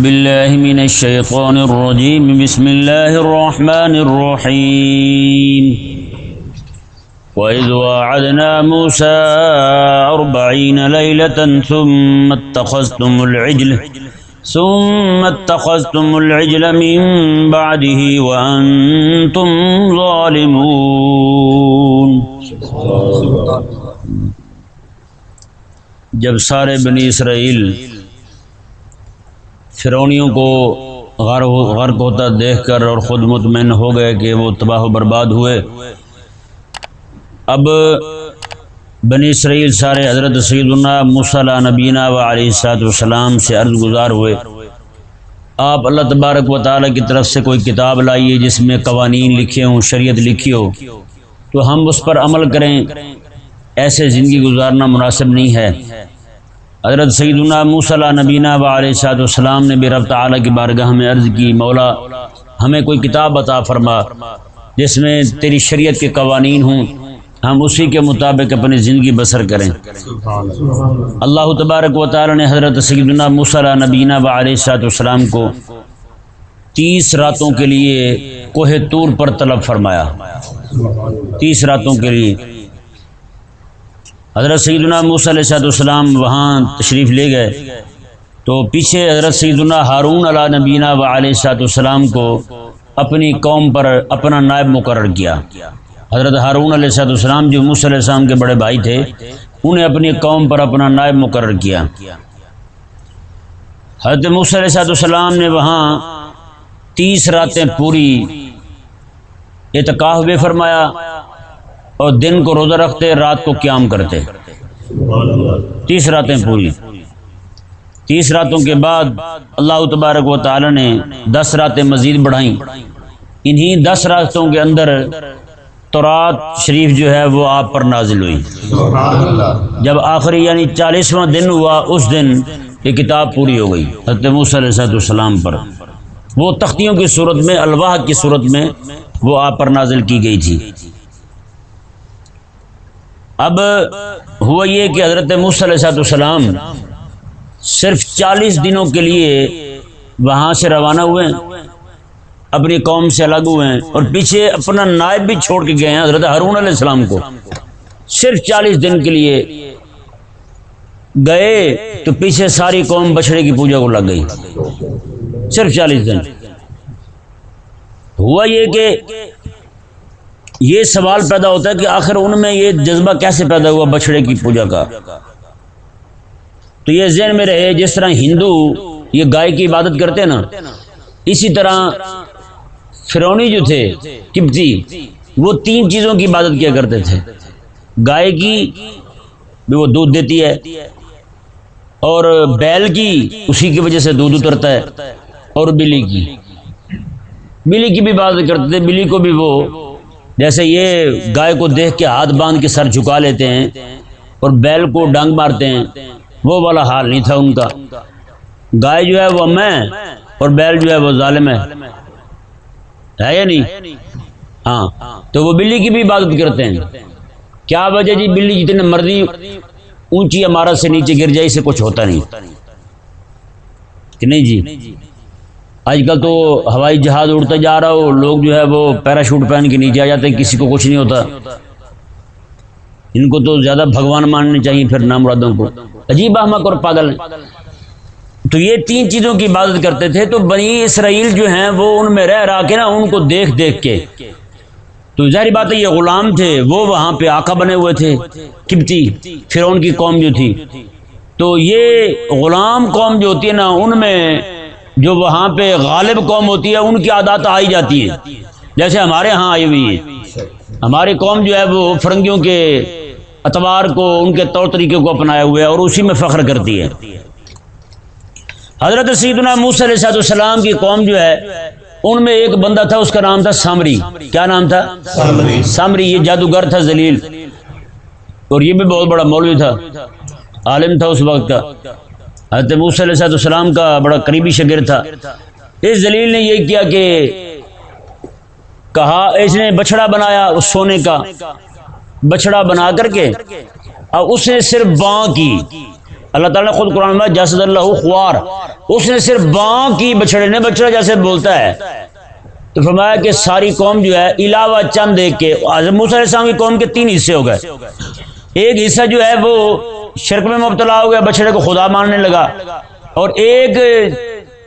بالله من الشيطان الرجيم بسم الله الرحمن الرحيم وإذ وعدنا موسى 40 ليلة ثم اتخذتم العجل من بعده وأنتم ظالمون۔ جب سارے بنی اسرائیل فرعونیوں کو غرق ہوتا دیکھ کر اور خود مطمئن ہو گئے کہ وہ تباہ و برباد ہوئے، اب بنی اسرائیل سارے حضرت سیدنا موسیٰ علیہ نبینا و علیہ السلام سے عرض گزار ہوئے، آپ اللہ تبارک و تعالیٰ کی طرف سے کوئی کتاب لائیے جس میں قوانین لکھے ہوں، شریعت لکھی ہو، تو ہم اس پر عمل کریں، ایسے زندگی گزارنا مناسب نہیں ہے۔ حضرت سیدنا موسیٰ علیہ نبینا و علیہ السلام نے بھی رب تعالیٰ کی بارگاہ میں عرض کی، مولا ہمیں کوئی کتاب عطا فرما جس میں تیری شریعت کے قوانین ہوں، ہم اسی کے مطابق اپنی زندگی بسر کریں۔ اللہ تبارک و تعالیٰ نے حضرت سیدنا موسیٰ علیہ نبینا و علیہ السلام کو 30 راتوں کے لیے کوہ طور پر طلب فرمایا، 30 راتوں کے لیے۔ حضرت سیدنا موسیٰ علیہ السلام وہاں تشریف لے گئے تو پیچھے حضرت سیدنا ہارون علیہ نبینا و علیہ السلام کو اپنی قوم پر اپنا نائب مقرر کیا۔ حضرت ہارون علیہ السلام جو موسیٰ علیہ السلام کے بڑے بھائی تھے، انہیں اپنی قوم پر اپنا نائب مقرر کیا۔ حضرت موسیٰ علیہ السلام نے وہاں 30 راتیں پوری اعتکاف بھی فرمایا اور دن کو روزہ رکھتے، رات کو قیام کرتے، 30 راتیں پوری۔ 30 راتوں کے بعد اللہ تبارک و تعالی نے 10 راتیں مزید بڑھائیں۔ انہی 10 راتوں کے اندر تورات شریف جو ہے وہ آپ پر نازل ہوئی۔ جب آخری یعنی 40واں دن ہوا، اس دن یہ کتاب پوری ہو گئی حضرت موسیٰ علیہ السلام پر۔ وہ تختیوں کی صورت میں، الواح کی صورت میں وہ آپ پر نازل کی گئی تھی۔ اب ہوا یہ کہ حضرت موسیٰ علیہ السلام صرف 40 دنوں کے لیے وہاں سے روانہ ہوئے ہیں، اپنی قوم سے الگ ہوئے ہیں، اور پیچھے اپنا نائب بھی چھوڑ کے گئے ہیں حضرت ہارون علیہ السلام کو۔ صرف 40 دن کے لیے گئے تو پیچھے ساری قوم بچڑے کی پوجا کو لگ گئی، صرف 40 دن۔ ہوا یہ کہ یہ سوال پیدا ہوتا ہے کہ آخر ان میں یہ جذبہ کیسے پیدا ہوا بچڑے کی پوجا کا؟ تو یہ ذہن میں رہے، جس طرح ہندو یہ گائے کی عبادت کرتے ہیں نا، اسی طرح فرعونی جو تھے قبطی، وہ 3 چیزوں کی عبادت کیا کرتے تھے۔ گائے کی بھی وہ دودھ دیتی ہے، اور بیل کی اسی کی وجہ سے دودھ اترتا ہے، اور بلی کی بھی عبادت کرتے تھے۔ بلی کو بھی وہ جیسے یہ گائے کو دیکھ کے ہاتھ باندھ کے سر جھکا لیتے ہیں اور بیل کو ڈانگ مارتے ہیں، وہ والا حال نہیں تھا ان کا۔ گائے جو ہے وہ میں اور بیل جو ہے وہ ظالم ہے یا نہیں؟ ہاں، تو وہ بلی کی بھی عبادت کرتے ہیں۔ کیا وجہ جی؟ بلی جتنے مرضی اونچی عمارت سے نیچے گر جائے، اسے کچھ ہوتا نہیں کہ نہیں جی؟ آج کل تو ہوائی جہاز اڑتا جا رہا ہو، لوگ جو ہے وہ پیراشوٹ پہن کے نیچے آ جاتے ہیں، کسی کو کچھ نہیں ہوتا۔ ان کو تو زیادہ بھگوان ماننے چاہیے پھر نامرادوں کو، عجیب احمق اور پاگل ہیں۔ تو یہ 3 چیزوں کی عبادت کرتے تھے۔ تو بنی اسرائیل جو ہیں وہ ان میں رہ رہا کے نا، ان کو دیکھ دیکھ کے، تو ظاہری بات ہے یہ غلام تھے، وہ وہاں پہ آقا بنے ہوئے تھے قبطی، فرعون کی قوم جو تھی۔ تو یہ غلام قوم جو ہوتی ہے نا، ان میں جو وہاں پہ غالب قوم ہوتی ہے، ان کی عادات آئی جاتی ہے، جیسے ہمارے ہاں آئی ہوئی ہے۔ ہماری قوم جو ہے وہ فرنگیوں کے اطوار کو، ان کے طور طریقے کو اپنایا ہوا ہے اور اسی میں فخر کرتی ہے۔ حضرت سیدنا موسیٰ علیہ السلام کی قوم جو ہے، ان میں ایک بندہ تھا، اس کا نام تھا سامری۔ کیا نام تھا؟ سامری۔ یہ جادوگر تھا ذلیل، اور یہ بھی بہت بڑا مولوی تھا، عالم تھا اس وقت کا، حضرت موسیٰ علیہ السلام کا بڑا قریبی شاگرد تھا۔ اس ذلیل نے یہ کیا کہ کہا، اس نے بچڑا بنایا، اس سونے کا بچڑا بنا کر کے، اور اس نے صرف بان کی، اللہ تعالیٰ نے خود قرآن میں جسد اللہ خوار، اس نے صرف بان کی بچڑے نے، بچڑا جیسے بولتا ہے، تو فرمایا کہ ساری قوم جو ہے علاوہ چند ایک کے، حضرت موسیٰ علیہ السلام کی قوم کے 3 حصے ہو گئے. ایک حصہ جو ہے وہ شرک میں مبتلا ہو گیا، بچڑے کو خدا ماننے لگا، اور ایک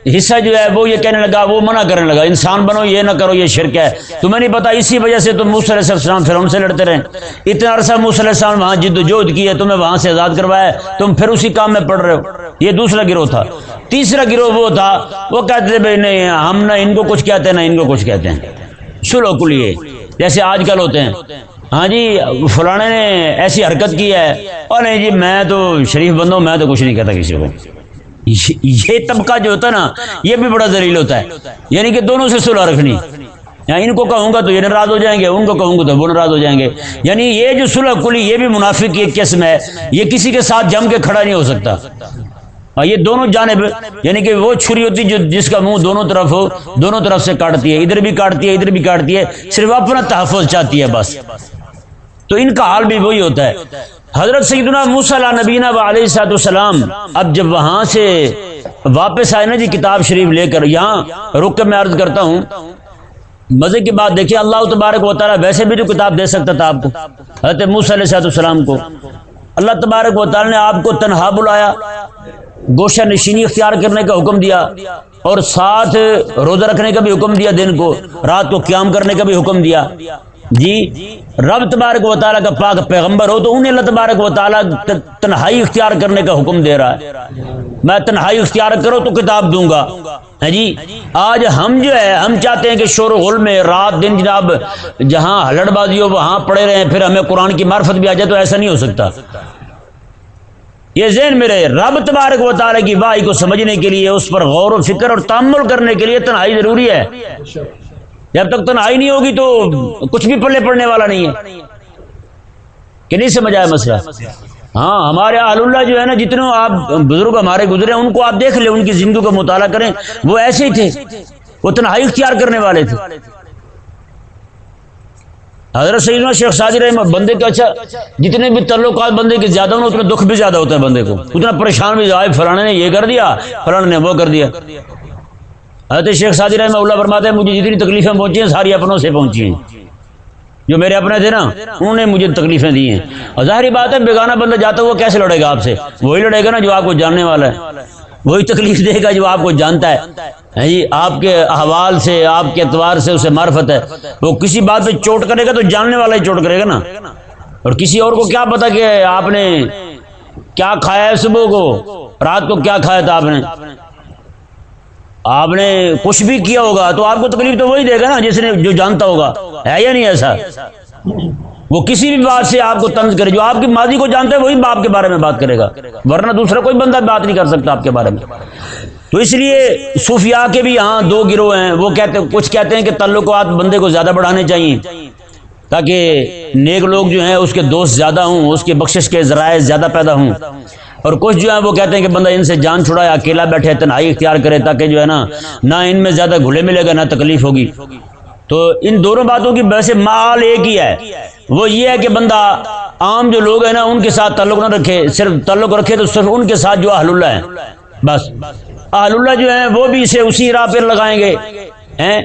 حصہ جو ہے وہ یہ کہنے لگا، وہ منع کرنے لگا انسان بنو، یہ نہ کرو، یہ شرک ہے. تمہیں نہیں پتا اسی وجہ سے تم موسیٰ علیہ السلام فرعون سے لڑتے رہے، اتنا عرصہ موسیٰ علیہ السلام وہاں جد و جہد کی ہے، تمہیں وہاں سے آزاد کروایا، تم پھر اسی کام میں پڑ رہے ہو. یہ دوسرا گروہ تھا. تیسرا گروہ وہ تھا، وہ کہتے تھے بھائی نہیں، ہم نہ ان کو کچھ کہتے ہیں نہ ان کو کچھ کہتے ہیں، صلح کلیے، جیسے آج کل ہوتے ہیں، ہاں جی فلانے نے ایسی حرکت کی ہے، اور نہیں جی میں تو شریف بندوں، میں تو کچھ نہیں کہتا کسی کو. یہ طبقہ جو ہوتا ہے نا، یہ بھی بڑا ذلیل ہوتا ہے. یعنی کہ دونوں سے صلح رکھنی، یعنی ان کو کہوں گا تو یہ ناراض ہو جائیں گے، ان کو کہوں گا تو وہ ناراض ہو جائیں گے. یعنی یہ جو صلح کلی، یہ بھی منافق کی ایک قسم ہے، یہ کسی کے ساتھ جم کے کھڑا نہیں ہو سکتا. یہ دونوں جانب، یعنی کہ وہ چھری ہوتی جو جس کا منہ دونوں طرف ہو، دونوں طرف سے کاٹتی ہے، ادھر بھی کاٹتی ہے ادھر بھی کاٹتی ہے، صرف اپنا تحفظ چاہتی ہے بس. تو ان کا حال بھی وہی ہوتا ہے. حضرت سیدنا موسیٰ علیہ نبینا علیہ الصلوۃ والسلام اب جب وہاں سے واپس آئے نا جی کتاب شریف لے کر، یہاں رک کے میں عرض کرتا ہوں مزے کی بات دیکھیے، اللہ تبارک و تعالیٰ ویسے بھی تو کتاب دے سکتا تھا آپ کو. حضرت موسیٰ علیہ السلام کو اللہ تبارک و تعالیٰ نے آپ کو تنہا بلایا، گوشہ نشینی اختیار کرنے کا حکم دیا، اور ساتھ روزہ رکھنے کا بھی حکم دیا، دن کو رات کو قیام کرنے کا بھی حکم دیا. جی رب تبارک و تعالیٰ کا پاک پیغمبر ہو تو انہیں اللہ تبارک و تعالیٰ تنہائی اختیار کرنے کا حکم دے رہا ہے. میں تنہائی اختیار کرو تو کتاب دوں گا. جی آج ہم جو ہے ہم چاہتے ہیں کہ شور و غل میں رات دن جناب جہاں ہلڑ بازی ہو وہاں پڑے رہیں، پھر ہمیں قرآن کی معرفت بھی آ جائے، تو ایسا نہیں ہو سکتا. یہ ذہن میں رہے، رب تبارک و تعالیٰ کی وحی کو سمجھنے کے لیے، اس پر غور و فکر اور تأمل کرنے کے لیے تنہائی ضروری ہے. جب تک تنہائی نہیں ہوگی تو کچھ بھی پلے پڑنے والا نہیں ہے. کہ نہیں سمجھ آیا مسئلہ؟ ہاں ہمارے اہل اللہ جو ہے نا، جتنے آپ بزرگ ہمارے گزرے ان کو آپ دیکھ لیں، ان کی زندگی کا مطالعہ کریں، وہ ایسے ہی تھے، وہ تنہائی اختیار کرنے والے تھے. حضرت سیدنا شیخ سعدی رحمہ بندے کا اچھا جتنے بھی تعلقات بندے کے زیادہ ہوں اتنا دکھ بھی زیادہ ہوتا ہے بندے کو، اتنا پریشان بھی آئے، فلانے نے یہ کر دیا، فلانے نے وہ کر دیا. حضرت شیخ سعدی رحمہ اللہ فرماتے ہیں مجھے جتنی تکلیفیں پہنچی ہیں ساری اپنوں سے پہنچی ہیں، جو میرے اپنے تھے نا انہوں نے مجھے تکلیفیں دی ہیں. اور ظاہری بات ہے بیگانہ بندہ جاتا ہے وہ کیسے لڑے گا آپ سے؟ وہی لڑے گا نا جو آپ کو جاننے والا ہے، وہی تکلیف دے گا جو آپ کو جانتا ہے. جی آپ کے احوال سے، آپ کے اعتبار سے اسے معرفت ہے. وہ کسی بات پہ چوٹ کرے گا تو جاننے والا ہی چوٹ کرے گا نا، اور کسی اور کو کیا پتا کہ آپ نے کیا کھایا ہے، صبح کو رات کو کیا کھایا تھا آپ نے کچھ بھی کیا ہوگا تو آپ کو تکلیف تو وہی دے گا نا جس نے جو جانتا ہوگا. ہے یا نہیں ایسا؟ وہ کسی بھی بات سے آپ کو طنز کرے، جو آپ کی ماضی کو جانتا ہے وہی باپ کے بارے میں بات کرے گا، ورنہ دوسرا کوئی بندہ بات نہیں کر سکتا آپ کے بارے میں. تو اس لیے صوفیاء کے بھی یہاں 2 گروہ ہیں. وہ کچھ کہتے ہیں کہ تعلقات بندے کو زیادہ بڑھانے چاہیے تاکہ نیک لوگ جو ہیں اس کے دوست زیادہ ہوں، اس کے بخشش کے ذرائع زیادہ پیدا ہوں. اور کچھ جو ہیں وہ کہتے ہیں کہ بندہ ان سے جان چھڑائے، اکیلا بیٹھے، تنہائی اختیار کرے، تاکہ جو ہے نا نہ ان میں زیادہ گھلے ملے گا نہ تکلیف ہوگی. تو ان دونوں باتوں کی ویسے مال ایک ہی ہے، وہ یہ ہے کہ بندہ عام جو لوگ ہیں نا ان کے ساتھ تعلق نہ رکھے، صرف تعلق رکھے تو صرف ان کے ساتھ جو اہل اللہ ہیں بس. اہل اللہ جو ہیں وہ بھی اسے اسی راہ پر لگائیں گے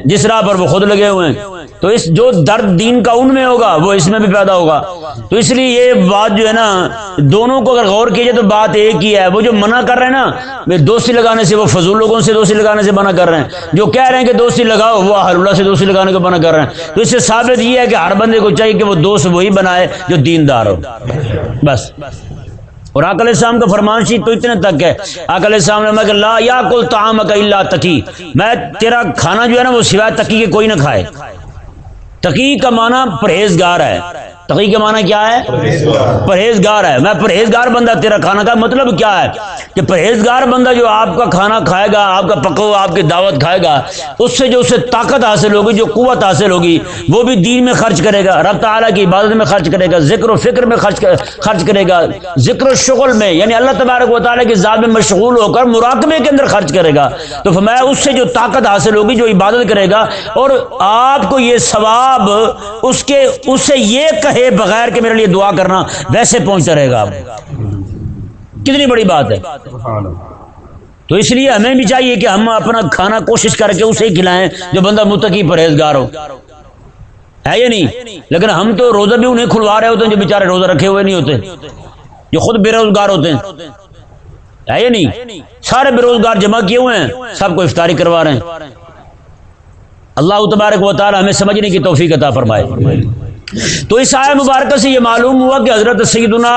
جس راہ پر وہ خود لگے ہوئے ہیں. تو اس جو درد دین کا ان میں ہوگا وہ اس میں بھی پیدا ہوگا. تو اس لیے یہ بات جو ہے نا دونوں کو اگر غور کیجئے تو بات ایک ہی ہے. وہ جو منع کر رہے ہیں نا دوستی لگانے سے، وہ فضول لوگوں سے دوستی لگانے سے منع کر رہے ہیں. جو کہہ رہے ہیں کہ دوستی لگاؤ وہ اہل اللہ سے دوستی لگانے کو منع کر رہے ہیں. تو اس سے ثابت یہ ہے کہ ہر بندے کو چاہیے کہ وہ دوست وہی بنائے جو دیندار ہو بس. اور آقا علیہ السلام کا فرمان شریف تو اتنے تک ہے، آقا علیہ السلام نے فرمایا کہ لا یاکل طعامک الا تقی، میں تیرا کھانا جو ہے نا وہ سوائے تقی کے کوئی نہ کھائے. تقی کا معنی پرہیزگار ہے. تقی کا معنی کیا ہے؟ پرہیزگار ہے. میں پرہیزگار بندہ تیرا کھانا کھا. مطلب کیا ہے کہ پرہیزگار بندہ جو آپ کا کھانا کھائے گا، آپ کا پکو آپ کی دعوت کھائے گا، اس سے جو اسے طاقت حاصل ہوگی، جو قوت حاصل ہوگی، وہ بھی دین میں خرچ کرے گا، رب تعالیٰ کی عبادت میں خرچ کرے گا، ذکر و فکر میں خرچ کرے گا، ذکر و شغل میں یعنی اللہ تبارک و تعالیٰ کی ذات میں مشغول ہو کر مراقبے کے اندر خرچ کرے گا. تو فرمایا اس سے جو طاقت حاصل ہوگی، جو عبادت کرے گا، اور آپ کو یہ ثواب اس سے یہ کہے بغیر کہ میرے لیے دعا کرنا، ویسے پہنچتا رہے گا. آپ کتنی بڑی بات ہے. تو اس لیے ہمیں بھی چاہیے کہ ہم اپنا کھانا کوشش کر کے اسے کھلائیں جو بندہ متقی پرہیزگار ہو، ہے یا نہیں؟ لیکن ہم تو روزہ بھی انہیں کھلوا رہے ہوتے ہیں جو بیچارے روزہ رکھے ہوئے نہیں ہوتے، جو خود بے روزگار ہوتے ہیں، ہے یا نہیں؟ سارے بے روزگار جمع کیے ہوئے ہیں، سب کو افطاری کروا رہے ہیں. اللہ تبارک و تعالی ہمیں سمجھنے کی توفیق عطا فرمائے. تو اس آیہ مبارکہ سے یہ معلوم ہوا کہ حضرت سیدنا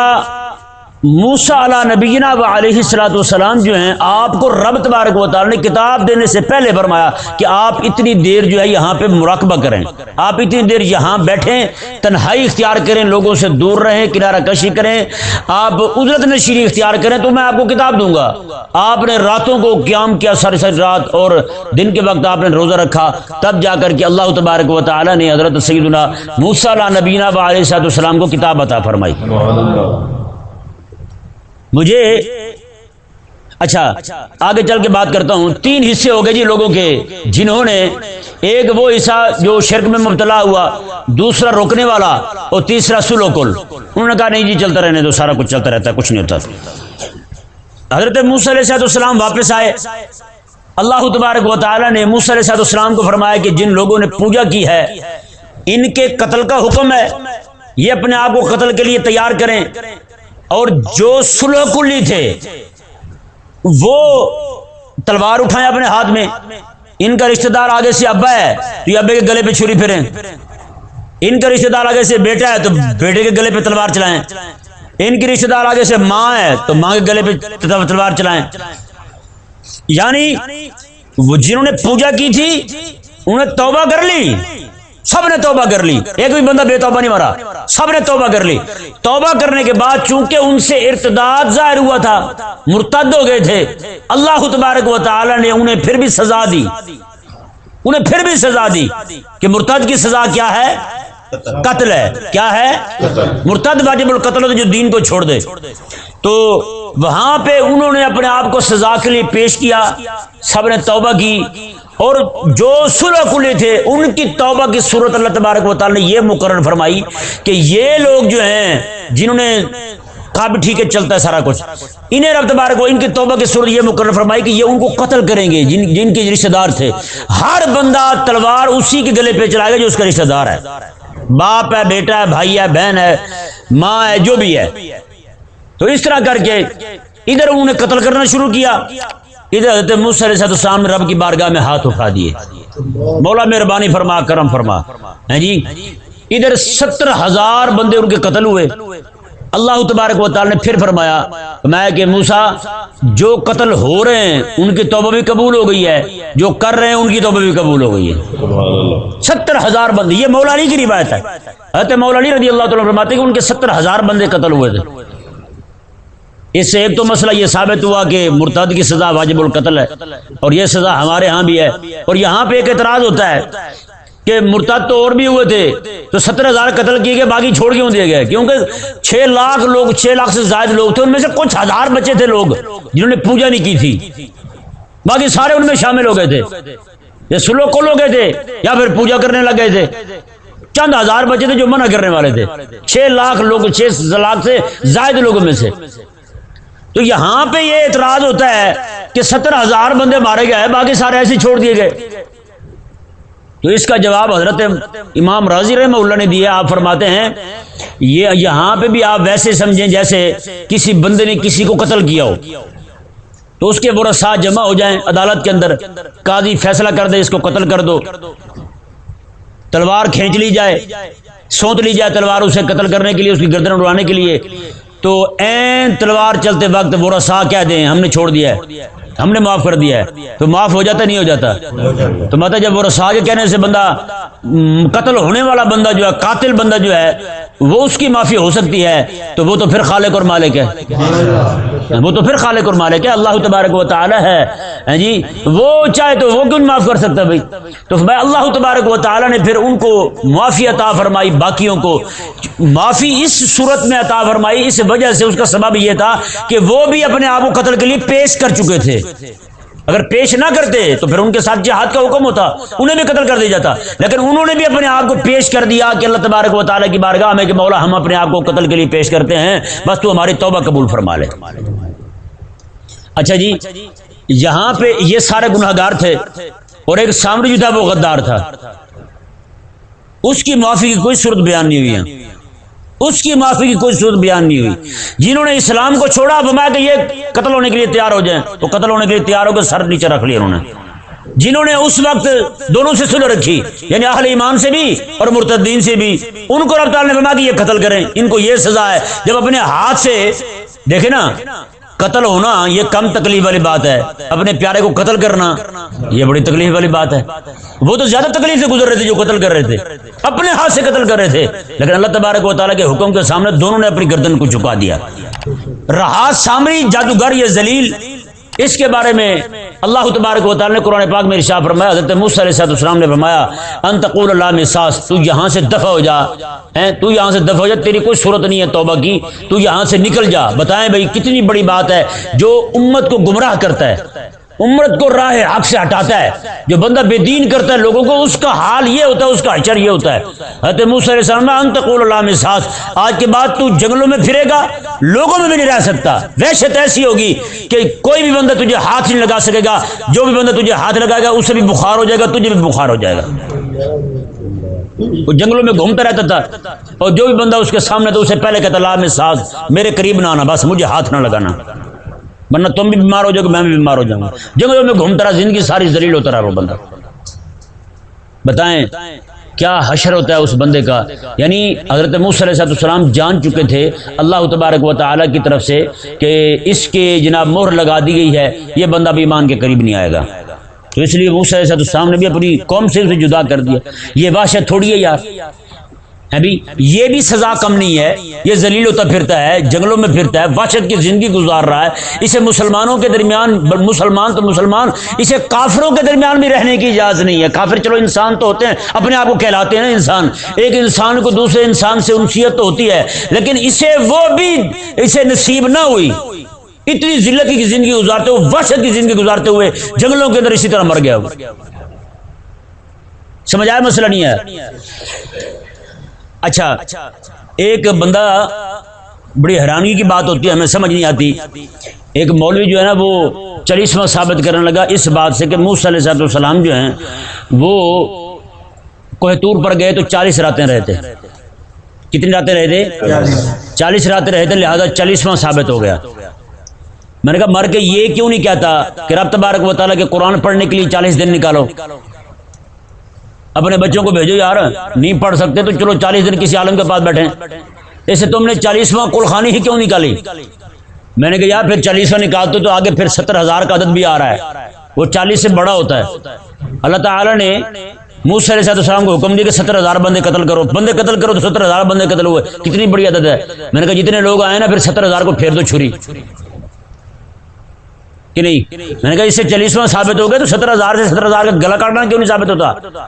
موسیٰ علیہ نبینا و علیہ الصلوۃ والسلام جو ہیں، آپ کو رب تبارک و تعالی نے کتاب دینے سے پہلے فرمایا کہ آپ اتنی دیر جو ہے یہاں پہ مراقبہ کریں، آپ اتنی دیر یہاں بیٹھیں، تنہائی اختیار کریں، لوگوں سے دور رہیں، کنارہ کشی کریں، آپ اجرت نشینی اختیار کریں تو میں آپ کو کتاب دوں گا. آپ نے راتوں کو قیام کیا، ساری ساری رات، اور دن کے وقت آپ نے روزہ رکھا، تب جا کر کے اللہ تبارک و تعالی نے حضرت سیدنا موسیٰ علیہ نبینا و علیہ الصلوۃ والسلام کو کتاب عطا فرمائی. مجھے اچھا آگے چل کے بات کرتا ہوں. 3 حصے ہو گئے جی لوگوں کے، جنہوں نے، ایک وہ حصہ جو شرک میں مبتلا ہوا، دوسرا روکنے والا، اور تیسرا سلوکل. انہوں نے کہا نہیں جی چلتا رہنے دو، سارا کچھ چلتا رہتا ہے، کچھ نہیں ہوتا. حضرت موسیٰ علیہ السلام واپس آئے. اللہ تبارک و تعالی نے موسیٰ علیہ السلام کو فرمایا کہ جن لوگوں نے پوجا کی ہے ان کے قتل کا حکم ہے، یہ اپنے آپ کو قتل کے لیے تیار کریں. اور جو سلوک کلی تھے وہ تلوار اٹھائیں اپنے ہاتھ میں. ان کا رشتہ دار آگے سے ابا ہے تو یہ ابے کے گلے پہ چھری پھیریں، ان کا رشتہ دار آگے سے بیٹا ہے تو بیٹے کے گلے پہ تلوار چلائیں، ان کی رشتہ دار آگے سے ماں ہے تو ماں کے گلے پہ تلوار چلائیں. یعنی وہ جنہوں نے پوجا کی تھی انہوں نے توبہ کر لی، سب نے توبہ کر لی، ایک بھی بندہ بے توبہ نہیں مرا، سب نے توبہ کر لی. توبہ کرنے کے بعد چونکہ ان سے ارتداد ظاہر ہوا تھا، مرتد ہو گئے تھے، اللہ تبارک و تعالی نے انہیں پھر بھی سزا دی، انہیں پھر بھی سزا دی کہ مرتد کی سزا کیا ہے؟ قتل ہے. کیا ہے؟ مرتد واجب القتل ہے جو دین کو چھوڑ دے. تو وہاں پہ انہوں نے اپنے آپ کو سزا کے لیے پیش کیا، سب نے توبہ کی. اور جو صلح کلے تھے ان کی توبہ کی صورت اللہ تبارک و تعالی نے یہ مقرر فرمائی کہ یہ لوگ جو ہیں جنہوں نے کہا بھی ٹھیک ہے چلتا ہے سارا کچھ، انہیں رب تبارک و ان کی توبہ کی صورت یہ مقرر فرمائی کہ یہ ان کو قتل کریں گے جن کے رشتہ دار تھے. ہر بندہ تلوار اسی کے گلے پہ چلائے گا جو اس کا رشتہ دار ہے، باپ ہے، بیٹا ہے، بھائی ہے، بہن ہے، ماں ہے، جو بھی ہے. تو اس طرح کر کے ادھر انہوں نے قتل کرنا شروع کیا، ادھر حضرت موسیٰ علیہ السلام نے رب کی بارگاہ میں ہاتھ اٹھا دیے، مولا مہربانی فرما، کرم فرما. ہیں جی ادھر 70,000 بندے ان کے قتل ہوئے. اللہ تبارک و تعالی نے پھر فرمایا کہ موسیٰ جو قتل ہو رہے ہیں ان کی توبہ بھی قبول ہو گئی ہے، جو کر رہے ہیں ان کی توبہ بھی قبول ہو گئی ہے. 70,000 بندے، یہ مولا علی کی روایت ہے. حضرت مولا علی رضی اللہ تعالیٰ فرماتے ہیں کہ ان کے 70,000 بندے قتل ہوئے تھے. اس سے ایک تو مسئلہ یہ ثابت ہوا کہ مرتد کی سزا واجب القتل ہے، اور یہ سزا ہمارے ہاں بھی ہے. اور یہاں پہ ایک اعتراض ہوتا ہے کہ مرتد تو اور بھی ہوئے تھے تو 70,000 قتل کیے گئے، باقی چھوڑ کیوں دیے گئے؟ کیونکہ 6 لاکھ لوگ، 6 لاکھ سے زائد لوگ تھے، ان میں سے کچھ ہزار بچے تھے لوگ جنہوں نے پوجا نہیں کی تھی، باقی سارے ان میں شامل ہو گئے تھے، یہ سلوک کو ہو گئے تھے یا پھر پوجا کرنے لگ گئے تھے. چند ہزار بچے تھے جو منع کرنے والے تھے، 6 لاکھ لوگ، 6 لاکھ سے زائد لوگوں میں سے. تو یہاں پہ یہ اعتراض ہوتا ہے کہ 70,000 بندے مارے گئے، باقی سارے ایسے چھوڑ دیے گئے. تو اس کا جواب حضرت امام رازی رحمہ اللہ نے دیا. آپ فرماتے ہیں یہ یہاں پہ بھی آپ ویسے سمجھیں جیسے کسی بندے نے کسی کو قتل کیا ہو، تو اس کے ورثاء جمع ہو جائیں عدالت کے اندر، قاضی فیصلہ کر دے اس کو قتل کر دو، تلوار کھینچ لی جائے، سونت لی جائے تلوار اسے قتل کرنے کے لیے، اس کی گردن اڑانے کے لیے. تو این تلوار چلتے وقت ورثاء کہہ دیں ہم نے چھوڑ دیا ہے، ہم نے معاف کر دیا ہے، تو معاف ہو جاتا نہیں ہو جاتا؟ تو مطلب جب ورثاء کے کہنے سے بندہ، قتل ہونے والا بندہ جو ہے، قاتل بندہ جو ہے، وہ اس کی معافی ہو سکتی ہے، تو وہ تو پھر خالق اور مالک ہے، وہ تو پھر خالق اور مالک ہے، اللہ تبارک و تعالی ہے جی. وہ چاہے تو وہ کیوں معاف کر سکتا ہے بھائی؟ تو اللہ تبارک و تعالی نے پھر ان کو معافی عطا فرمائی، باقیوں کو معافی اس صورت میں عطا فرمائی. اس وجہ سے اس کا سبب یہ تھا کہ وہ بھی اپنے آپ کو قتل کے لیے پیش کر چکے تھے. اگر پیش نہ کرتے تو پھر ان کے ساتھ جہاد کا حکم ہوتا، انہیں بھی قتل کر دیا جاتا. لیکن انہوں نے بھی اپنے آپ کو پیش کر دیا کہ اللہ تبارک و تعالیٰ کی بارگاہ میں کہ مولا ہم اپنے آپ کو قتل کے لیے پیش کرتے ہیں، بس تو ہماری توبہ قبول فرما لے. اچھا جی، یہاں پہ یہ سارے گناہ گار تھے اور ایک سامری جو تھا وہ غدار تھا، اس کی معافی کی کوئی صورت بیان نہیں ہوئی ہے، اس کی معافی کی کوئی صورت بیان نہیں ہوئی۔ جنہوں نے اسلام کو چھوڑا فرمایا کہ یہ قتل ہونے کے لیے تیار ہو جائیں، وہ قتل ہونے کے لیے تیار ہو کے سر نیچے رکھ لیا انہوں نے۔ جنہوں نے اس وقت دونوں سے صلح رکھی، یعنی اہل ایمان سے بھی اور مرتدین سے بھی، ان کو رب تعالیٰ نے فرمایا کہ یہ قتل کریں، ان کو یہ سزا ہے۔ جب اپنے ہاتھ سے دیکھیں نا، قتل ہونا یہ کم تکلیف والی بات ہے، اپنے پیارے کو قتل کرنا یہ بڑی تکلیف والی بات ہے۔ وہ تو زیادہ تکلیف سے گزر رہے تھے جو قتل کر رہے تھے، اپنے ہاتھ سے قتل کر رہے تھے، لیکن اللہ تبارک و تعالیٰ کے حکم کے سامنے دونوں نے اپنی گردن کو جھکا دیا۔ رہا سامری جادوگر یہ ذلیل، اس کے بارے میں اللہ تبارک و تعالیٰ نے قرآن پاک میں ارشاد فرمایا، حضرت موسیٰ علیہ السلام نے فرمایا ان تقول لا مساس، تو یہاں سے دفع ہو جا، تو یہاں سے دفع ہو جا، تیری کوئی صورت نہیں ہے توبہ کی، تو یہاں سے نکل جا۔ بتائیں بھائی کتنی بڑی بات ہے، جو امت کو گمراہ کرتا ہے، امت کو راہ حق سے ہٹاتا ہے، جو بندہ بے دین کرتا ہے لوگوں کو، اس کا حال یہ ہوتا ہے، اس کا حشر یہ ہوتا ہے۔ حضرت موسیٰ علیہ السلام ان تقول لا مساس، آج کے بعد تو جنگلوں میں پھرے گا، لوگوں میں بھی نہیں رہ سکتا۔ وحشت ایسی ہوگی کہ کوئی بھی بندہ تجھے ہاتھ نہیں لگا سکے گا، جو بھی بندہ تجھے ہاتھ لگائے گا اسے بھی بخار ہو جائے گا، تجھے بھی بخار ہو جائے گا۔ وہ جنگلوں میں گھومتا رہتا تھا، اور جو بھی بندہ اس کے سامنے تو اسے پہلے کہتا لا مساس، میرے قریب نہ آنا، بس مجھے ہاتھ نہ لگانا، ورنہ تم بھی بیمار ہو جاؤ گے، میں بھی بیمار ہو جاؤں گا۔ جنگلوں میں گھومتا رہا، زندگی ساری ذلیل ہوتا رہا وہ بندہ۔ بتائیں کیا حشر ہوتا ہے اس بندے کا۔ یعنی حضرت موسیٰ علیہ السلام جان چکے تھے اللہ تبارک و تعالیٰ کی طرف سے کہ اس کے جناب مہر لگا دی گئی ہے، یہ بندہ بھی ایمان کے قریب نہیں آئے گا، تو اس لیے موسیٰ علیہ السلام نے بھی اپنی قوم سے اسے جدا کر دیا۔ یہ وحشت تھوڑی ہے یار، ابھی یہ بھی سزا کم نہیں ہے، یہ ذلیل ہوتا پھرتا ہے، جنگلوں میں پھرتا ہے، وحشت کی زندگی گزار رہا ہے، اسے مسلمانوں کے درمیان، مسلمان تو مسلمان، اسے کافروں کے درمیان بھی رہنے کی اجازت نہیں ہے۔ کافر چلو انسان تو ہوتے ہیں، اپنے آپ کو کہلاتے ہیں نا انسان، ایک انسان کو دوسرے انسان سے انسیت تو ہوتی ہے، لیکن اسے وہ بھی اسے نصیب نہ ہوئی، اتنی ذلت کی زندگی گزارتے ہوئے، وحشت کی زندگی گزارتے ہوئے جنگلوں کے اندر اسی طرح مر گیا۔ سمجھ آیا مسئلہ نہیں ہے؟ اچھا، ایک بندہ، بڑی حیرانی کی بات ہوتی ہے، ہمیں سمجھ نہیں آتی، ایک مولوی جو ہے نا وہ 40واں ثابت کرنے لگا اس بات سے کہ موسیٰ علیہ السلام جو ہیں وہ کوہ طور پر گئے تو 40 راتیں رہے تھے۔ کتنی راتیں رہے تھے؟ 40 راتیں رہے تھے، لہذا 40واں ثابت ہو گیا۔ میں نے کہا مر کے یہ کیوں نہیں کہتا کہ رب تبارک و تعالیٰ کے قرآن پڑھنے کے لیے 40 دن نکالو، اپنے بچوں کو بھیجو، یار نہیں پڑھ سکتے تو چلو 40 دن کسی عالم کے پاس بیٹھیں، ایسے تم نے 40واں قلخانی ہی کیوں نکالی؟ میں نے کہا یار پھر 40واں نکالتے تو آگے پھر 70,000 کا عدد بھی آ رہا ہے، وہ 40 سے بڑا ہوتا ہے۔ اللہ تعالیٰ نے موسیٰ علیہ السلام کو حکم دیا کہ 70,000 بندے قتل کرو، بندے قتل کرو تو 70,000 بندے قتل ہوئے، کتنی بڑی عدد ہے۔ میں نے کہا جتنے لوگ آئے نا پھر 70,000 کو پھیر دو چھری، کہ نہیں؟ میں نے کہا اس سے 40واں ثابت ہو گیا تو 70,000 سے 70,000 کا گلا کاٹنا کیوں نہیں ثابت ہوتا؟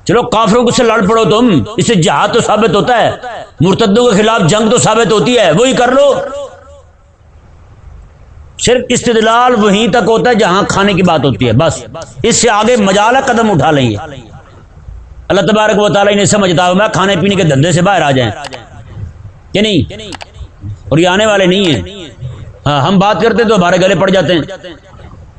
چلو کافروں کو سے لڑ پڑو تم، اس سے جہاد تو ثابت ہوتا ہے، مرتدوں کے خلاف جنگ تو ثابت ہوتی ہے، وہی کر لو۔ صرف استدلال وہیں تک ہوتا ہے جہاں کھانے کی بات ہوتی ہے، بس اس سے آگے مجال ہے قدم اٹھا لیں گے۔ اللہ تبارک و تعالیٰ انہیں سمجھتا ہوں میں کھانے پینے کے دھندے سے باہر آ جائیں کہ نہیں، اور یہ آنے والے نہیں ہیں۔ ہاں ہم بات کرتے تو ہمارے گلے پڑ جاتے ہیں۔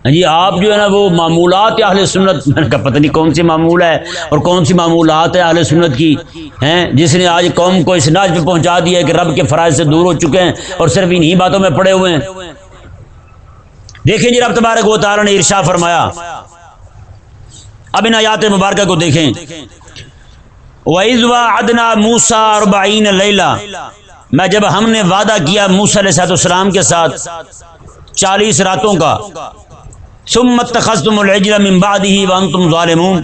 جی آپ جو ہے نا وہ معمولات اہل سنت، میں نے کہا پتہ نہیں کون سی معمول ہے اور کون سی معمولات ہے اہل سنت کی ہیں، جس نے آج قوم کو اس ناج پہ پہنچا دیا ہے کہ رب کے فرائض سے دور ہو چکے ہیں اور صرف انہی باتوں میں پڑے ہوئے ہیں۔ دیکھیں جی رب تبارک و تعالیٰ نے ارشاد فرمایا، اب ان آیات مبارکہ کو دیکھیں، وَإِذْ وَعَدْنَا مُوسَىٰ 40 لَيْلَةً، میں جب ہم نے وعدہ کیا موسیٰ علیہ السلام کے ساتھ 40 راتوں کا، ثم اتخذتم العجل من بعده وانتم ظالمون،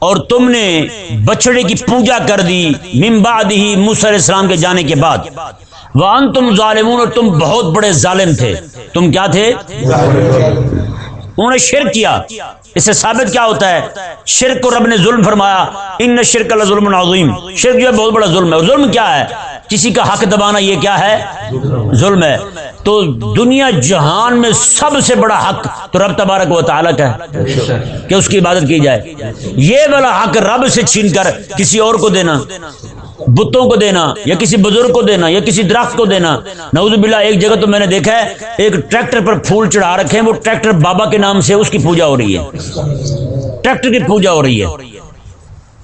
اور تم نے بچڑے کی پوجا کر دی من بعده موسیٰ علیہ السلام کے جانے کے بعد، وانتم ظالمون، اور تم بہت بڑے ظالم تھے۔ تم کیا تھے؟ انہوں نے شرک کیا۔ اس سے ثابت کیا ہوتا ہے؟ شرک کو رب نے ظلم فرمایا، ان الشرک لظلم عظیم، شرک جو ہے بہت بڑا ظلم ہے۔ ظلم کیا ہے؟ کسی کا حق دبانا، یہ کیا ہے؟ ظلم ہے۔ تو دنیا جہان میں سب سے بڑا حق تو رب تبارک و تعالیٰ کا ہے کہ اس کی عبادت کی جائے، یہ والا حق رب سے چھین کر کسی اور کو دینا بتوں کو دینا یا کسی بزرگ کو دینا یا کسی درخت کو دینا. نعوذ باللہ ایک جگہ تو میں نے دیکھا ہے ایک ٹریکٹر پر پھول چڑھا رکھے ہیں, وہ ٹریکٹر بابا کے نام سے اس کی پوجا ہو رہی ہے, ٹریکٹر کی پوجا ہو رہی ہے.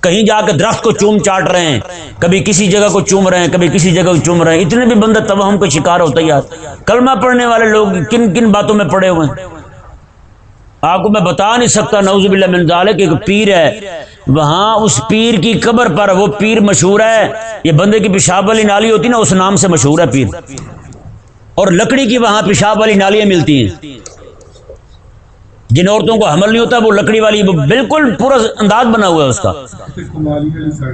کہیں جا کے درخت کو چوم چاٹ رہے ہیں, کبھی کسی جگہ کو چوم رہے ہیں, کبھی کسی جگہ کو چوم رہے ہیں. اتنے بھی بندہ توہم کا شکار ہوتا ہے یار. کلمہ پڑھنے والے لوگ کن کن باتوں میں پڑے ہوئے ہیں آپ کو میں بتا نہیں سکتا. نعوذ باللہ من ذالک ایک پیر ہے, وہاں اس پیر کی قبر پر, وہ پیر مشہور ہے, یہ بندے کی پیشاب والی نالی ہوتی نا اس نام سے مشہور ہے پیر, اور لکڑی کی وہاں پیشاب والی نالیاں ملتی ہیں. جن عورتوں کو حمل نہیں ہوتا وہ لکڑی والی, وہ بالکل پورا انداز بنا ہوا ہے اس کا.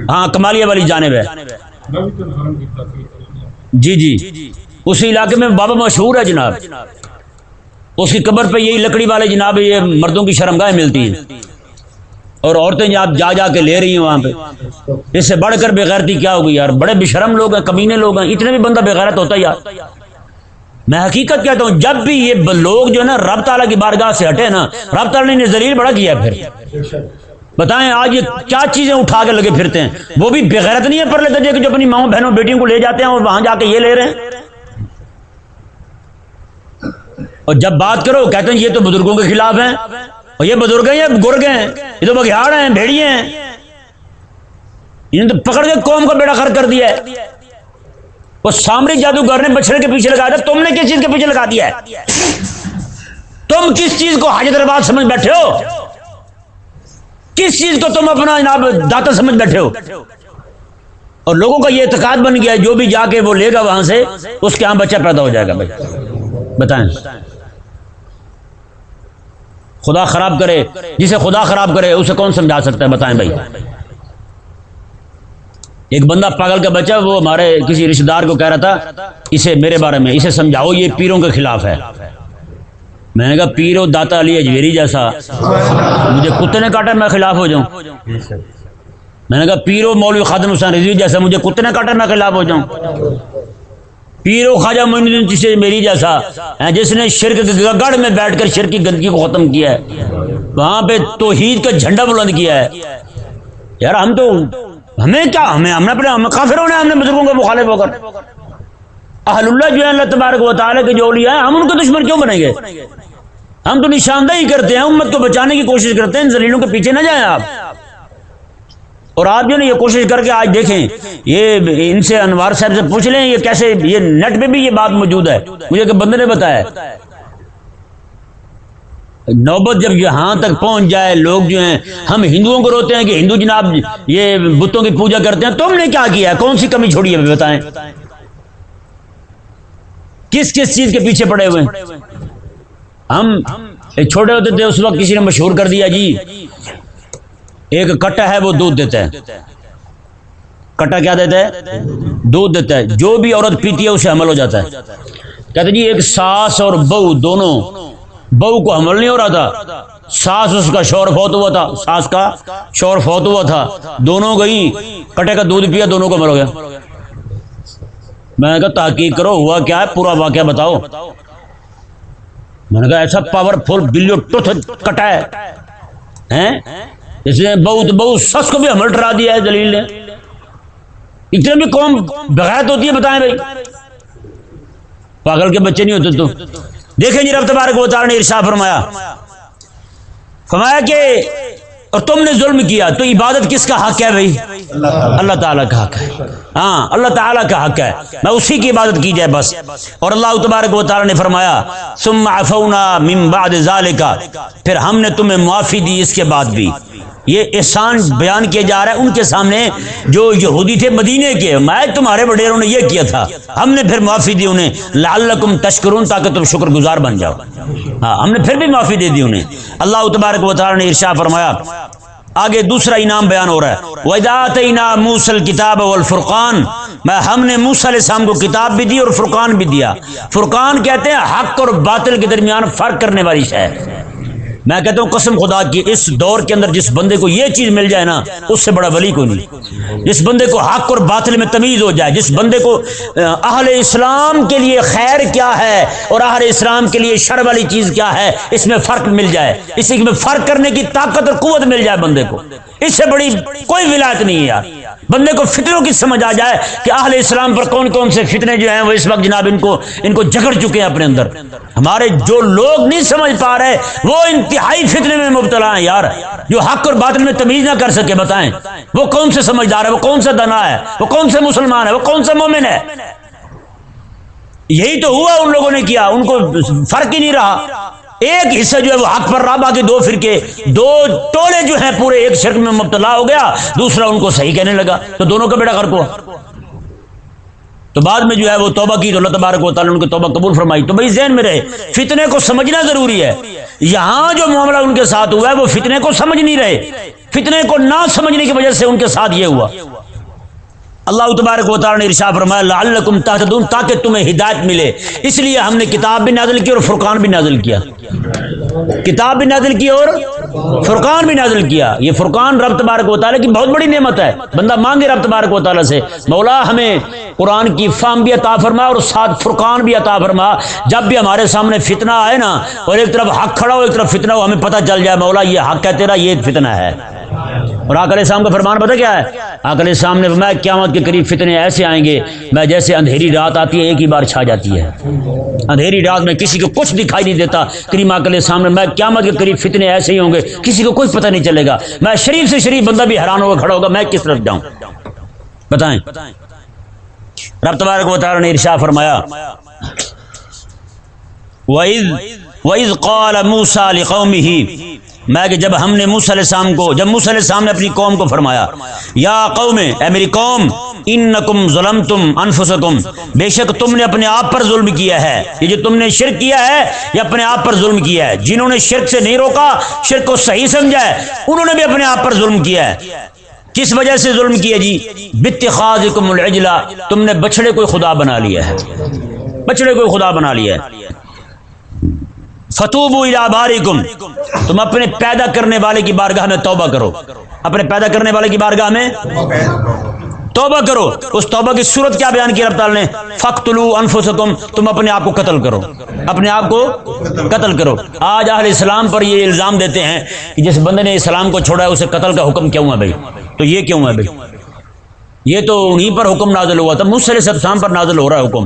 ہاں کمالیہ والی جانب ہے. جی جی اسی علاقے میں بابا مشہور ہے جناب. اس کی قبر پہ یہی لکڑی والے جناب یہ مردوں کی شرمگاہیں ملتی ہیں, اور عورتیں جا جا کے لے رہی ہیں وہاں پہ. اس سے بڑھ کر بےغیرتی کیا ہوگی یار. بڑے بے شرم لوگ ہیں, کمینے لوگ ہیں. اتنے بھی بندہ بےغیرت ہوتا ہے یار. میں حقیقت کہتا ہوں, جب بھی یہ لوگ جو ہے نا رب تعالیٰ کی بارگاہ سے ہٹے نا, رب تعالیٰ نے ذلیل بڑا کیا ہے. پھر بتائیں آج یہ کیا چیزیں اٹھا کے لگے پھرتے ہیں. وہ بھی بےغیرت نہیں ہے پرلے درجے کے جو اپنی ماؤں بہنوں بیٹیوں کو لے جاتے ہیں اور وہاں جا کے یہ لے رہے ہیں. اور جب بات کرو کہتے ہیں یہ تو بزرگوں کے خلاف ہیں, اور یہ بزرگ ہیں یہ گرگ ہیں, یہ تو بگیاڑ ہیں, بھیڑیے ہیں. انہوں نے تو پکڑ کے قوم کا بیڑا غرق کر دیا ہے. وہ سامری جادوگر نے بچڑے کے پیچھے لگا دیا. تم نے کس چیز کے پیچھے لگا دیا ہے؟ تم کس چیز کو حاجت رباد سمجھ بیٹھے ہو؟ کس چیز کو تم اپنا جناب داتا سمجھ بیٹھے ہو؟ اور لوگوں کا یہ اعتقاد بن گیا ہے جو بھی جا کے وہ لے گا وہاں سے اس کے یہاں بچہ پیدا ہو جائے گا. بھائی بتائیں, خدا خراب کرے, جسے خدا خراب کرے اسے کون سمجھا سکتا ہے؟ بتائیں بھائی. ایک بندہ پاگل کا بچہ, وہ ہمارے کسی رشتہ دار کو کہہ رہا تھا اسے میرے بارے میں, اسے سمجھاؤ یہ پیروں کے خلاف ہے. میں نے کہا پیر و داتا علی اجویری جیسا مجھے کتے نے کاٹا میں خلاف ہو جاؤں؟ میں نے کہا پیر و مولوی خادم حسین رضوی جیسا مجھے کتے نے کاٹا میں خلاف ہو جاؤں؟ پیر و خواجہ معین الدین چشتی میری جیسا جس نے شرک کے گڑھ میں بیٹھ کر شرک کی گندگی کو ختم کیا ہے, وہاں پہ توحید کا جھنڈا بلند کیا ہے. یار ہم تو ہمیں کیا, ہم نے اپنے کافر ہونا ہے, ہم نے بزرگوں کا مخالف ہو کر. اہل اللہ جو ہے اللہ تبارک و تعالیٰ کے جو اولیاء ہیں, ہم ان کے دشمن کیوں بنیں گے؟ ہم تو نشاندہی کرتے ہیں, امت کو بچانے کی کوشش کرتے ہیں. ان ذلیلوں کے پیچھے نہ جائیں آپ. اور آپ جو نا یہ کوشش کر کے آج دیکھیں, یہ ان سے انوار صاحب سے پوچھ لیں یہ کیسے, یہ نیٹ پہ بھی یہ بات موجود ہے, مجھے کہ بندے نے بتایا. نوبت جب یہاں تک پہنچ جائے, لوگ جو ہیں ہم ہندوؤں کو روتے ہیں کہ ہندو جناب یہ بتوں کی پوجا کرتے ہیں. تم نے کیا کیا ہے؟ کون سی کمی چھوڑی ہے بتائیں؟ کس کس چیز کے پیچھے پڑے ہوئے ہیں؟ ہم چھوٹے ہوتے تھے اس وقت کسی نے مشہور کر دیا جی ایک کٹا ہے وہ دودھ دیتا ہے. کٹا کیا دیتا ہے؟ دودھ دیتا ہے. جو بھی عورت پیتی ہے اسے حمل ہو جاتا ہے. کہتے جی ایک ساس اور بہو دونوں, بہو کو حمل نہیں ہو رہا تھا, ساس اس کا شوہر فوت ہوا تھا, ساس کا شوہر فوت ہوا تھا, دونوں گئی کٹے کا دودھ پیا, دونوں کو مر ہو گیا. میں نے کہا تحقیق کرو ہوا کیا ہے, پورا واقعہ بتاؤ. میں نے کہا ایسا پاورفل بلیو ٹوتھ کٹا ہے, اس نے بہو سس کو بھی حمل ٹرا دیا ہے دلیل نے. اتنے بھی قوم بغیرت ہوتی ہے بتائیں بھائی, پاگل کے بچے نہیں ہوتے. تو دیکھیں جی رب تبارک و تعالی نے ارشاد فرمایا کہ اور تم نے ظلم کیا تو عبادت کس کا حق ہے بھائی؟ اللہ تعالیٰ کا حق ہے. ہاں اللہ تعالیٰ کا حق ہے, میں اسی کی عبادت کی جائے بس. اور اللہ تبارک و تعالیٰ نے فرمایا ثم عفونا من بعد ذالک, پھر ہم نے تمہیں معافی دی اس کے بعد بھی. یہ احسان بیان کیا جا رہا ہے ان کے سامنے جو یہودی تھے مدینے کے, میں تمہارے وڈیروں نے یہ کیا تھا, ہم نے پھر معافی دی انہیں, لعلکم تشکرون, تاکہ تم شکر گزار بن جاؤ. ہاں ہم نے پھر بھی معافی دے دی انہیں. اللہ تبارک و تعالی نے ارشاد فرمایا, آگے دوسرا انعام بیان ہو رہا ہے, وَإِذَا آتَيْنَا مُوسَى الْكِتَابَ وَالْفُرْقَانَ, میں ہم نے موسیٰ علیہ السلام کو کتاب بھی دی اور فرقان بھی دیا. فرقان کہتے ہیں حق اور باطل کے درمیان فرق کرنے والی شے. میں کہتا ہوں قسم خدا کی اس دور کے اندر جس بندے کو یہ چیز مل جائے نا اس سے بڑا ولی کوئی نہیں. جس بندے کو حق اور باطل میں تمیز ہو جائے, جس بندے کو اہل اسلام کے لیے خیر کیا ہے اور اہل اسلام کے لیے شر والی چیز کیا ہے اس میں فرق مل جائے, اسی میں فرق کرنے کی طاقت اور قوت مل جائے بندے کو, اس سے بڑی کوئی ولایت نہیں ہے یار. بندے کو فتنوں کی سمجھ آ جائے کہ اہل اسلام پر کون کون سے فتنے جو ہیں وہ اس وقت جناب ان کو جکڑ چکے ہیں اپنے اندر. ہمارے جو لوگ نہیں سمجھ پا رہے وہ انتہائی فتنے میں مبتلا ہیں یار. جو حق اور باطل میں تمیز نہ کر سکے، بتائیں وہ کون سے سمجھدار ہے، وہ کون سا دانا ہے، وہ کون سے مسلمان ہے، وہ کون سا مومن ہے؟ یہی تو ہوا ان لوگوں نے کیا، ان کو فرق ہی نہیں رہا. ایک حصہ جو ہے وہ حق پر رہا، باقی دو فرقے، دو ٹولے جو ہیں پورے ایک شرک میں مبتلا ہو گیا، دوسرا ان کو صحیح کہنے لگا، تو دونوں کا بیڑا غرق ہوا. تو بعد میں جو ہے وہ توبہ کی تو اللہ تبارک و تعالیٰ نے ان کی توبہ قبول فرمائی. تو بھائی ذہن میں رہے فتنے کو سمجھنا ضروری ہے. یہاں جو معاملہ ان کے ساتھ ہوا ہے وہ فتنے کو سمجھ نہیں رہے، فتنے کو نہ سمجھنے کی وجہ سے ان کے ساتھ یہ ہوا. اللہ تبارک و تعالیٰ نے ارشاد فرمایا لعلکم تہتدون، تاکہ تمہیں ہدایت ملے. اس لیے ہم نے کتاب بھی نازل کی اور فرقان بھی نازل کیا. کتاب بھی نازل کی اور فرقان بھی نازل کیا. یہ فرقان رب تبارک و تعالیٰ کی بہت بڑی نعمت ہے. بندہ مانگے رب تبارک و تعالیٰ سے، مولا ہمیں قرآن کی فہم بھی عطا فرما اور ساتھ فرقان بھی عطا فرما. جب بھی ہمارے سامنے فتنہ آئے نا، اور ایک طرف حق کھڑا ہو ایک طرف فتنہ ہو، ہمیں پتہ چل جائے مولا یہ حق ہے تیرا، یہ فتنہ ہے. اور آقا علیہ السلام کا فرمان پتہ کیا ہے؟ آقا علیہ السلام نے فرمایا قیامت کے قریب فتنے ایسے آئیں گے میں جیسے اندھیری رات آتی ہے ایک ہی بار چھا جاتی ہے. اندھیری رات میں کسی کو کچھ دکھائی نہیں دیتا. کریم آقا علیہ السلام نے میں قیامت کے قریب فتنے ایسے ہی ہوں گے کسی کو کوئی پتہ نہیں چلے گا. میں شریف سے شریف بندہ بھی حیران ہوگا، کھڑا ہوگا میں کس طرف جاؤں. بتائیں رب تبارک و تعالی نے ارشاد فرمایا وَإِذْ قَالَ مُوسَىٰ لِقَوْمِهِ، میں کہ جب ہم نے موسیٰ علیہ السلام کو، جب موسیٰ علیہ السلام نے اپنی قوم کو فرمایا یا قوم، اے میری قوم، انکم ظلمتم انفسکم، بے شک تم نے اپنے آپ پر ظلم کیا ہے. یہ جو تم نے شرک کیا ہے یہ اپنے آپ پر ظلم کیا ہے. جنہوں نے شرک سے نہیں روکا، شرک کو صحیح سمجھا ہے، انہوں نے بھی اپنے آپ پر ظلم کیا ہے. کس وجہ سے ظلم کیا جی؟ باتخاذکم العجل، تم نے بچڑے کو خدا بنا لیا ہے، بچڑے کو خدا بنا لیا ہے. فتوبوا الی بارئکم، تم اپنے پیدا کرنے والے کی بارگاہ میں توبہ کرو، اپنے پیدا کرنے والے کی بارگاہ میں توبہ کرو. اس توبہ کی صورت کیا بیان کی رب تعالی نے؟ فقتلوا انفسکم، تم اپنے آپ کو قتل کرو، اپنے آپ کو قتل کرو. آج اہل اسلام پر یہ الزام دیتے ہیں کہ جس بندے نے اسلام کو چھوڑا ہے اسے قتل کا حکم کیوں ہے بھائی؟ تو یہ کیوں ہے بھائی؟ یہ تو انہیں پر حکم نازل ہوا تھا، موسیٰ علیہ السلام پر نازل ہو رہا ہے حکم.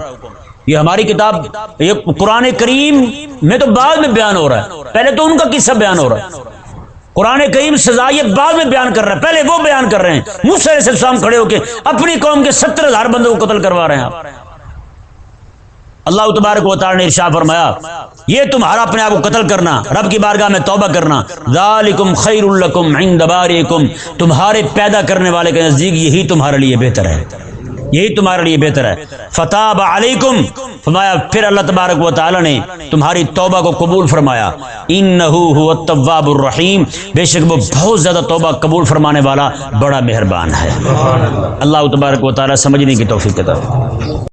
یہ ہماری کتاب، یہ قرآن کریم میں تو بعد میں بیان ہو رہا ہے، پہلے تو ان کا قصہ بیان ہو رہا ہے. قرآن کریم سزا یہ بعد میں بیان کر رہا ہے، پہلے وہ بیان کر رہے ہیں. موسیٰ علیہ السلام کھڑے ہو کے اپنی قوم کے 70,000 بندوں کو قتل کروا رہے ہیں آپ. اللہ تبارک و تعالی نے ارشاد فرمایا یہ تمہارا اپنے آپ کو قتل کرنا، رب کی بارگاہ میں توبہ کرنا، ذالکم خیر لکم عند بارئکم، تمہارے پیدا کرنے والے کے نزدیک یہی تمہارے لیے بہتر ہے، یہی تمہارے لیے بہتر ہے. فتاب علیکم، فرمایا پھر اللہ تبارک و تعالی نے تمہاری توبہ کو قبول فرمایا. انہ هو التواب الرحیم، بے شک وہ بہت زیادہ توبہ قبول فرمانے والا بڑا مہربان ہے. اللہ تبارک و تعالی سمجھنے کی توفیق عطا فرمائے.